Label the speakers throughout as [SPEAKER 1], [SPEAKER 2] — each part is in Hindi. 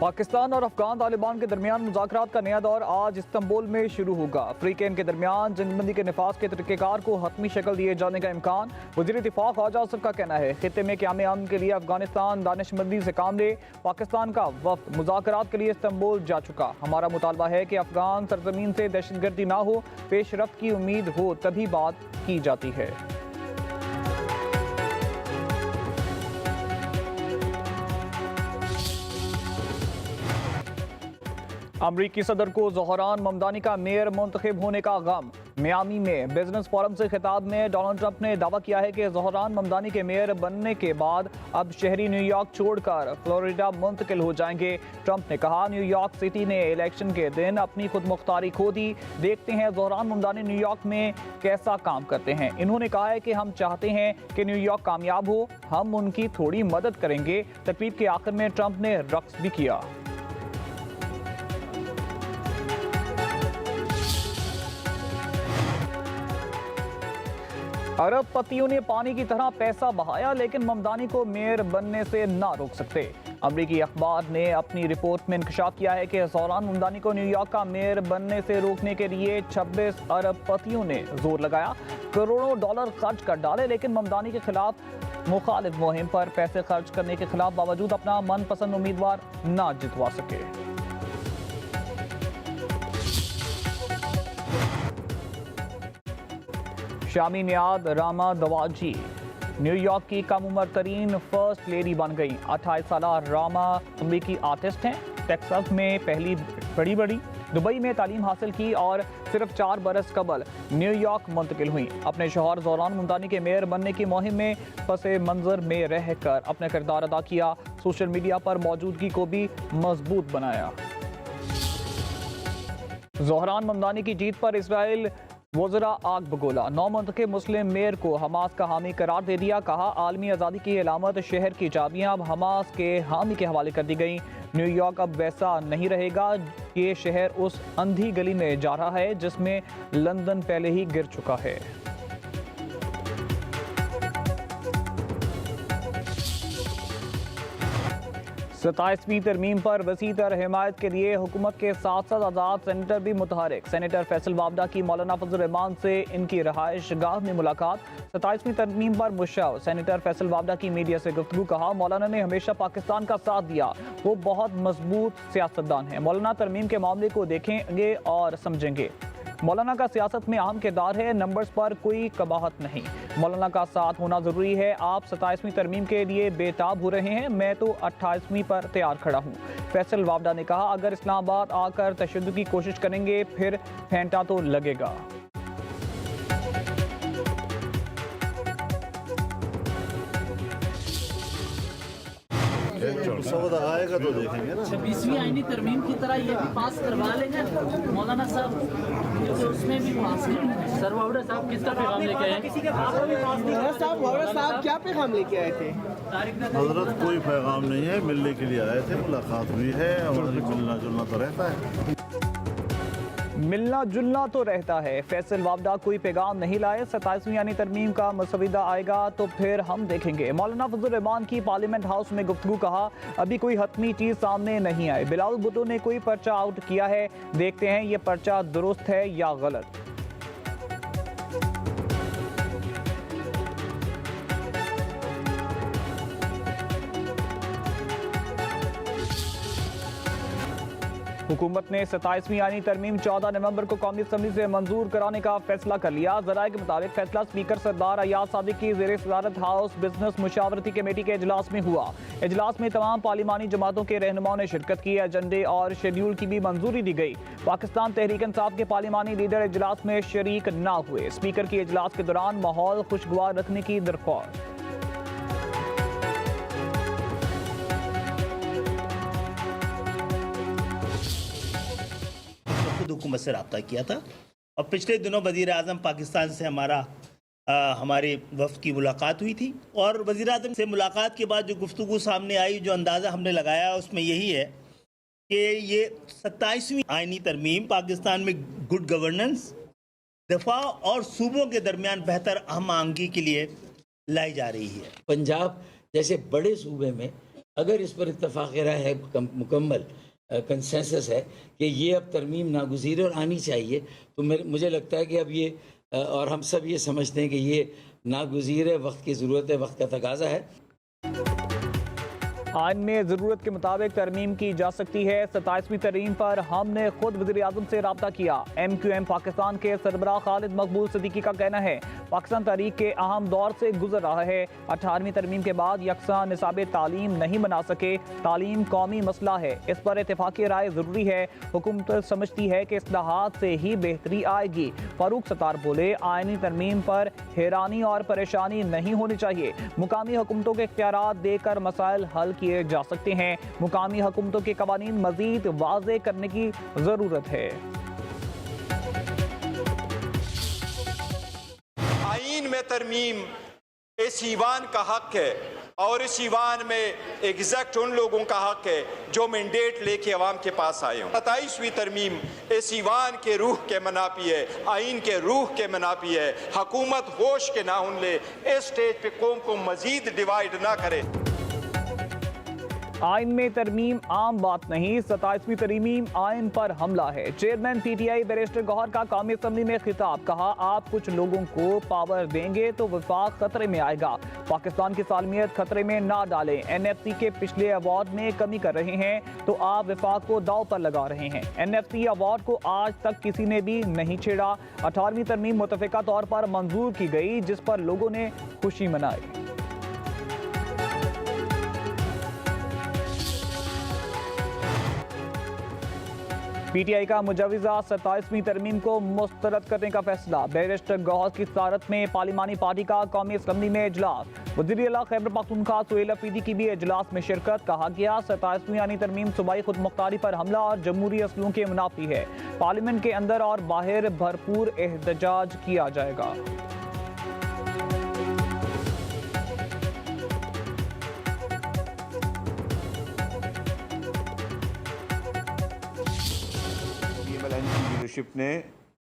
[SPEAKER 1] पाकिस्तान और अफगान तालिबान के दरमियान मुज़ाकरात का नया दौर आज इस्तंबुल में शुरू होगा। अफ्रीकन के दरमियान जंगबंदी के नफाज के तरीक़ेकार को हतमी शक्ल दिए जाने का इम्कान। वज़ीर दिफा ख्वाजा आसिफ का कहना है खित्ते में क़याम अमन के लिए अफगानिस्तान दानिशमंदी से काम ले। पाकिस्तान का वफ़द मुज़ाकरात के लिए इस्तंबुल जा चुका। हमारा मुतालबा है कि अफगान सरजमीन से दहशतगर्दी ना हो, पेशरफ्त की उम्मीद हो तभी बात की जाती है। अमरीकी सदर को ज़ोहरान ममदानी का मेयर मुंतखब होने का गम। मियामी में बिजनेस फोरम से खिताब में डोनाल्ड ट्रंप ने दावा किया है कि ज़ोहरान ममदानी के मेयर बनने के बाद अब शहरी न्यूयॉर्क छोड़कर फ्लोरिडा मुंतकिल हो जाएंगे। ट्रंप ने कहा, न्यूयॉर्क सिटी ने इलेक्शन के दिन अपनी खुद मुख्तारी खो दी। देखते हैं ज़ोहरान ममदानी न्यूयॉर्क में कैसा काम करते हैं। इन्होंने कहा है कि हम चाहते हैं कि न्यूयॉर्क कामयाब हो, हम उनकी थोड़ी मदद करेंगे। तकरीब के आखिर में ट्रंप ने रक्स भी किया। अरबपतियों ने पानी की तरह पैसा बहाया, लेकिन ममदानी को मेयर बनने से ना रोक सकते। अमरीकी अखबार ने अपनी रिपोर्ट में इंकशाफ किया है कि ज़ोहरान ममदानी को न्यूयॉर्क का मेयर बनने से रोकने के लिए 26 अरबपतियों ने जोर लगाया, करोड़ों डॉलर खर्च कर डाले, लेकिन ममदानी के खिलाफ मुखालिफ मुहिम पर पैसे खर्च करने के खिलाफ बावजूद अपना मनपसंद उम्मीदवार ना जितवा सके। शामी नियाद रामा दवाजी न्यूयॉर्क की कम उम्र तरीन फर्स्ट लेडी बन गई। 28 साल रामा अमरीकी आर्टिस्ट हैं। टेक्सास में पहली बड़ी दुबई में तालीम हासिल की और सिर्फ 4 बरस कबल न्यूयॉर्क मुंतकिल हुई। अपने शौहर ज़ोहरान ममदानी के मेयर बनने की मुहिम में पसे मंजर में रहकर अपना किरदार अदा किया। सोशल मीडिया पर मौजूदगी को भी मजबूत बनाया। ज़ोहरान ममदानी की जीत पर इसराइल वज़रा आग बगोला। नौ मुंतखब मुस्लिम मेयर को हमास का हामी करार दे दिया। कहा, आलमी आज़ादी की अलामत शहर की चाबियां अब हमास के हामी के हवाले कर दी गई। न्यूयॉर्क अब वैसा नहीं रहेगा। ये शहर उस अंधी गली में जा रहा है जिसमें लंदन पहले ही गिर चुका है। 27वीं तरमीम पर वसी तर हिमायत के लिए हुकूमत के साथ साथ आज़ाद सेनेटर भी मुतहरिक। सेनेटर फैसल वावडा की मौलाना फजल रहमान से इनकी रहायश गाह में मुलाकात। 27वीं तरमीम पर मुशर्रफ सेनेटर फैसल वावडा की मीडिया से गुफ्तगू। कहा, मौलाना ने हमेशा पाकिस्तान का साथ दिया, वो बहुत मजबूत सियासतदान है। मौलाना तरमीम के मामले को देखेंगे और समझेंगे। मौलाना का सियासत में अहम किरदार है, नंबर्स पर कोई कबाहत नहीं। मौलाना का साथ होना ज़रूरी है। आप 27वीं तरमीम के लिए बेताब हो रहे हैं, मैं तो 28वीं पर तैयार खड़ा हूँ। फैसल वावडा ने कहा, अगर इस्लामाबाद आकर तशद्दुद की कोशिश करेंगे फिर फेंटा तो लगेगा।
[SPEAKER 2] आएगा तो देखेंगे ना।
[SPEAKER 3] 26वीं आईनी तरमीम की तरह ये भी पास करवा लेंगे मौलाना साहब, क्योंकि उसमें भी पास है। सर वावड़ा साहब किसका पैगाम लेके आए? किसी के पास भी पास नहीं है। वावड़ा साहब क्या पैगाम लेके आए थे?
[SPEAKER 2] हजरत कोई पैगाम नहीं है, मिलने के लिए आए थे, मुलाकात हुई है, हमारी मिलना जुलना तो रहता है।
[SPEAKER 1] मिलना जुलना तो रहता है। फैसल वावडा कोई पैगाम नहीं लाए। 27वीं यानी तरमीम का मसविदा आएगा तो फिर हम देखेंगे। मौलाना फजल रहमान की पार्लियामेंट हाउस में गुफ्तगू। कहा, अभी कोई हतमी चीज सामने नहीं आई। बिलावल भुट्टो ने कोई पर्चा आउट किया है, देखते हैं ये पर्चा दुरुस्त है या गलत। हुकूमत ने 27वीं यानी तरमीम 14 नवंबर को कौमी असम्बली से मंजूर कराने का फैसला कर लिया। ज़राए के मुताबिक फैसला स्पीकर सरदार अयाज सादिक की ज़ेर सदारत हाउस बिजनेस मुशावरती कमेटी के इजलास में हुआ। इजलास में तमाम पार्लिमानी जमातों के रहनुमाओं ने शिरकत की। एजेंडे और शेड्यूल की भी मंजूरी दी गई। पाकिस्तान तहरीक इंसाफ के पार्लिमानी लीडर इजलास में शरीक न हुए। स्पीकर की इजलास के दौरान माहौल खुशगवार रखने की दरख्वास्त।
[SPEAKER 4] हुकूमत से रब्ता किया था और पिछले दिनों वज़ीर आज़म पाकिस्तान से हमारे वफ़द की मुलाकात हुई थी। और वज़ीर आज़म से मुलाकात के बाद जो गुफ्तगू सामने आई, जो अंदाज़ा हमने लगाया उसमें यही है कि ये 27वीं आइनी तरमीम पाकिस्तान में गुड गवर्नेंस, दफा और सूबों के दरमियान बेहतर हम आहंगी के लिए लाई जा रही है।
[SPEAKER 5] पंजाब जैसे बड़े सूबे में अगर इस पर इत्तफाक़ राय है, मुकम्मल कंसेंसस है कि ये अब तरमीम नागुज़ीर और आनी चाहिए, तो मुझे लगता है कि अब ये और हम सब ये समझते हैं कि ये नागुज़ीर है, वक्त की ज़रूरत है, वक्त का तकाज़ा है।
[SPEAKER 1] आइन में ज़रूरत के मुताबिक तरमीम की जा सकती है। 27वीं तरमीम पर हमने खुद वज़ीर-ए-आज़म से रब्ता किया। MQM पाकिस्तान के सरबराह खालिद मकबूल सिद्दीकी का कहना है पाकिस्तान तारीख के अहम दौर से गुजर रहा है। 18वीं तरमीम के बाद यकसा निसाब तालीम नहीं बना सके। तालीम कौमी मसला है, इस पर इत्तेफाक़ी राय ज़रूरी है। हुकूमत समझती है कि इस्लाहात से ही बेहतरी आएगी। फारूक सत्तार बोले, आइनी तरमीम पर हैरानी और परेशानी नहीं होनी चाहिए। मुकामी हुकूमतों के इख्तियारात देकर मसाइल हल किए जा सकते हैं। मुकामी हुकूमतों के कवानीन मजीद वाज़े करने की ज़रूरत है।
[SPEAKER 6] आईन में तरमीम इस ईवान का हक है और इस ईवान में एग्जैक्ट उन लोगों का हक है जो मैंडेट लेके अवाम के पास आए हों। 27वीं तरमीम इस ईवान के रूह के मनापी है, आइन के रूह के मनापी है। हुकूमत होश के नाहुन ले, इस स्टेज पे कौम को मजीद डिवाइड ना करे।
[SPEAKER 1] आइन में तरमीम आम बात नहीं, 27वीं तरमीम आइन पर हमला है। चेयरमैन PTI बैरिस्टर गौहर का कौमी असम्बली में खिताब, कहा आप कुछ लोगों को पावर देंगे तो वफाक खतरे में आएगा। पाकिस्तान की सालमियत खतरे में ना डालें। NFC के पिछले अवार्ड में कमी कर रहे हैं तो आप वफाक को दाव पर लगा रहे हैं। NFC अवार्ड को आज तक किसी ने भी नहीं छेड़ा। 18वीं तरमीम मुतफ़िका तौर पर मंजूर की गई, जिस पर लोगों ने खुशी मनाई। PTI का मुजवज़ा 27वीं तरमीम को मुस्तरद करने का फैसला। बैरिस्टर गौहर की सदारत में पार्लिमानी पार्टी का कौमी असम्बली में इजलास। वज़ीर आला खैबर पख्तूनख्वा सुहेल अफरीदी की भी इजलास में शिरकत। कहा गया 27वीं यानी तरमीम सूबाई खुद मुख्तारी पर हमला और जमहूरी असलों के मुनाफी है। पार्लियामेंट के अंदर और बाहर भरपूर एहतजाज किया जाएगा।
[SPEAKER 7] लीडरशिप ने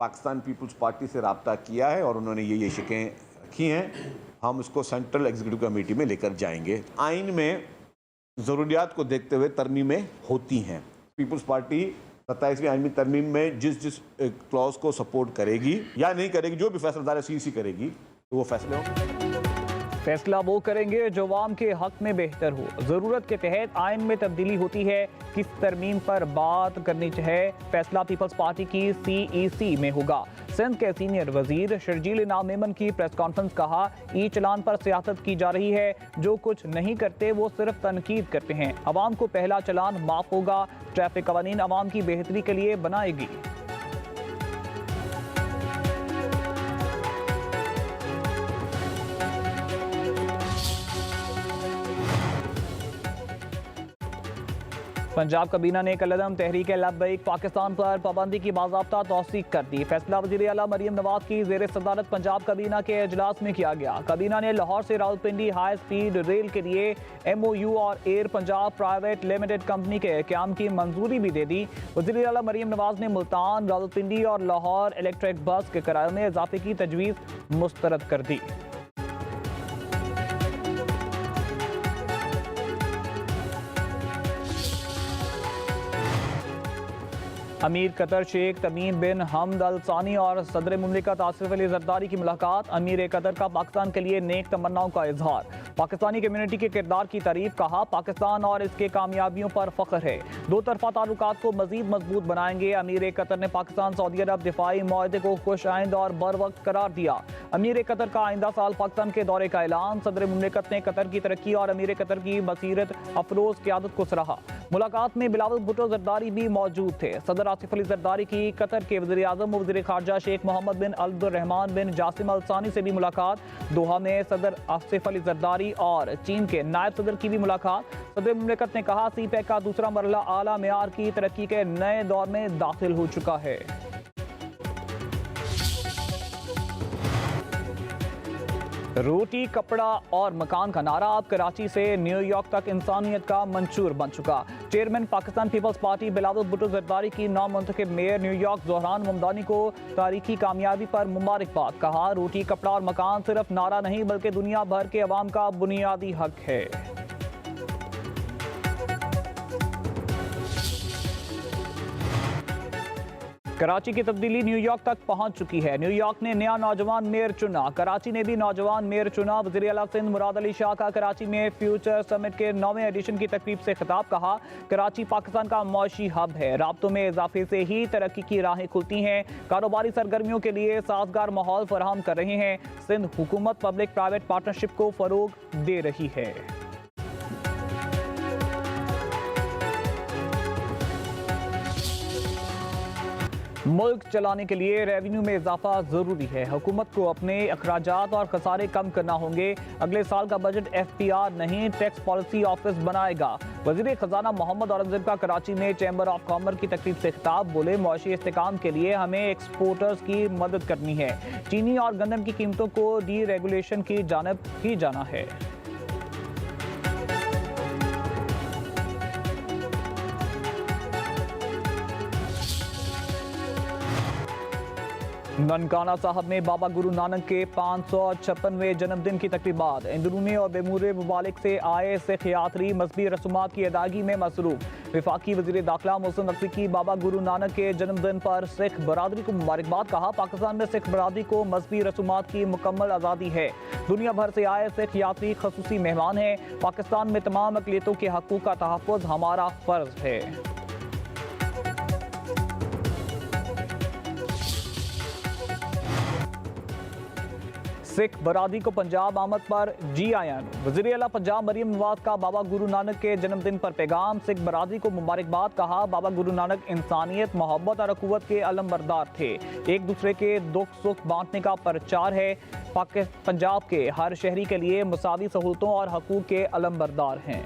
[SPEAKER 7] पाकिस्तान पीपल्स पार्टी से रब्ता किया है और उन्होंने ये शिकें रखी हैं। हम उसको सेंट्रल एग्जीक्यूटिव कमेटी में लेकर जाएंगे। आइन में ज़रूरियात को देखते हुए तरमीमें होती हैं। पीपल्स पार्टी 27वीं आइनी तरमीम में जिस क्लॉज को सपोर्ट करेगी या नहीं करेगी, जो भी फैसला CEC करेगी, तो वो फैसले होंगे।
[SPEAKER 1] फैसला वो करेंगे जो अवाम के हक में बेहतर हो। ज़रूरत के तहत आइन में तब्दीली होती है, किस तरमीम पर बात करनी चाहिए, फैसला पीपल्स पार्टी की CEC में होगा। सिंध के सीनियर वजीर शर्जील इनाम मेमन की प्रेस कॉन्फ्रेंस, कहा ई चलान पर सियासत की जा रही है। जो कुछ नहीं करते वो सिर्फ तनकीद करते हैं। अवाम को पहला चलान माफ होगा। ट्रैफिक कवानीन अवाम की बेहतरी के लिए बनाएगी। पंजाब काबीना ने कलदम तहरीक लब्बैक पाकिस्तान पर पाबंदी की बाज़ाब्ता तौसीक कर दी। फैसला वज़ीर आला मरियम नवाज की ज़ेर सदारत पंजाब काबीना के इजलास में किया गया। काबीना ने लाहौर से रावलपिंडी हाई स्पीड रेल के लिए MOU और air Punjab private limited company के क़याम की मंजूरी भी दे दी। वज़ीर आला मरियम नवाज ने मुल्तान, रावलपिंडी और लाहौर इलेक्ट्रिक बस के किराए में इजाफे की तजवीज़ मुस्तरद कर दी। अमीर कतर शेख तमीम बिन हमद अल सानी और सदर मुमलिकत आसिफ अली जरदारी की मुलाकात। अमीर कतर का पाकिस्तान के लिए नेक तमन्नाओं का इजहार। पाकिस्तानी कम्युनिटी के किरदार की तारीफ। कहा पाकिस्तान और इसके कामयाबियों पर फख्र है। दो तरफा ताल्लुकात को मजीद मजबूत बनाएंगे। अमीर कतर ने पाकिस्तान सऊदी अरब दिफाई मुआहदे को खुश आइंद और बर वक्त करार दिया। अमीर कतर का आइंदा साल पाकिस्तान के दौरे का ऐलान। सदर मुमलिकत ने कतर की तरक्की और अमीर कतर की बसीरत अफरोज क़यादत को सराहा। मुलाकात में बिलावल भुट्टो जरदारी भी मौजूद थे। सदर आसिफ अली जरदारी की कतर के वज़ीर आज़म वज़ीर खारजा शेख मोहम्मद बिन अब्दुर्रहमान बिन जासिम अल सानी से भी मुलाकात। दोहा में सदर आसिफ अली जरदारी और चीन के नायब सदर की भी मुलाकात। सदर मुमलिकत ने कहा CPEC का दूसरा मरहला आला मेयार की तरक्की के नए दौर में दाखिल हो चुका है। रोटी, कपड़ा और मकान का नारा अब कराची से न्यूयॉर्क तक इंसानियत का मंशूर बन चुका। Chairman Pakistan Peoples Party Bilawal Bhutto Zardari की नामुंतखब मेयर न्यूयॉर्क ज़ोहरान ममदानी को तारीखी कामयाबी पर मुबारकबाद। कहा रोटी, कपड़ा और मकान सिर्फ नारा नहीं बल्कि दुनिया भर के अवाम का बुनियादी हक है। कराची की तब्दीली न्यूयॉर्क तक पहुंच चुकी है। न्यूयॉर्क ने नया नौजवान मेयर चुना, कराची ने भी नौजवान मेयर चुना। वज़ीर आला सिंध मुराद अली शाह का कराची में फ्यूचर समिट के 9वें एडिशन की तकरीब से खिताब। कहा, कराची पाकिस्तान का मौशी हब है, राब्तों में इजाफे से ही तरक्की की राहें खुलती हैं। कारोबारी सरगर्मियों के लिए साजगार माहौल फराहम कर रहे हैं। सिंध हुकूमत पब्लिक प्राइवेट पार्टनरशिप को फरोग दे रही है। मुल्क चलाने के लिए रेवेन्यू में इजाफा जरूरी है। हुकूमत को अपने अखराजात और खसारे कम करना होंगे। अगले साल का बजट FPR नहीं, टैक्स पॉलिसी ऑफिस बनाएगा। वजीर खजाना मोहम्मद औरंगजेब का कराची में चैम्बर ऑफ कॉमर्स की तकरीब से खिताब। बोले, मौशी इस्तेकाम के लिए हमें एक्सपोर्टर्स की मदद करनी है। चीनी और गंदम की कीमतों को डी रेगुलेशन की जानिब ही जाना है। ननकाना साहब में बाबा गुरु नानक के 556वें जन्मदिन की तकरीबात। अंदरूनी और बेमूरे ममालिक से आए सिख यात्री मजहबी रसूमात की अदायगी में मसरूफ। वफाकी वज़ीर दाखिला मोहसिन नकवी की बाबा गुरु नानक के जन्मदिन पर सिख बरादरी को मुबारकबाद। कहा, पाकिस्तान में सिख बरादरी को मजहबी रसूमात की मुकम्मल आज़ादी है। दुनिया भर से आए सिख यात्री खसूसी मेहमान हैं। पाकिस्तान में तमाम अक़लियतों के हकूक़ का तहफ़्फ़ुज़ हमारा फ़र्ज़ है। सिख बरादरी को पंजाब आमद पर GIN। वज़ीर आला पंजाब मरियम नवाज का बाबा गुरु नानक के जन्मदिन पर पैगाम। सिख बरादरी को मुबारकबाद। कहा, बाबा गुरु नानक इंसानियत, मोहब्बत और अखुवत के अलमबरदार थे। एक दूसरे के दुख सुख बांटने का प्रचार है। पंजाब के हर शहरी के लिए मुसावी सहूलतों और हकूक़ के अलमबरदार हैं।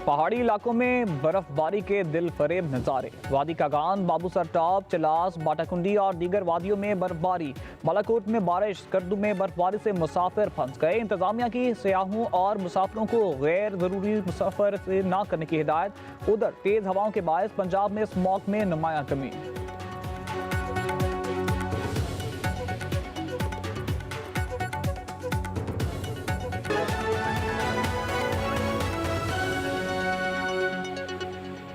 [SPEAKER 1] पहाड़ी इलाकों में बर्फबारी के दिल फरेब नज़ारे। वादी कागान, बाबूसर टॉप, चलास, बाटाकुंडी और दीगर वादियों में बर्फबारी। बालाकोट में बारिश, करदू में बर्फबारी से मुसाफिर फंस गए। इंतजामिया की सयाहों और मुसाफिरों को गैर ज़रूरी मुसाफर से ना करने की हिदायत। उधर तेज़ हवाओं के बायस पंजाब में स्मॉग में नुमाया कमी।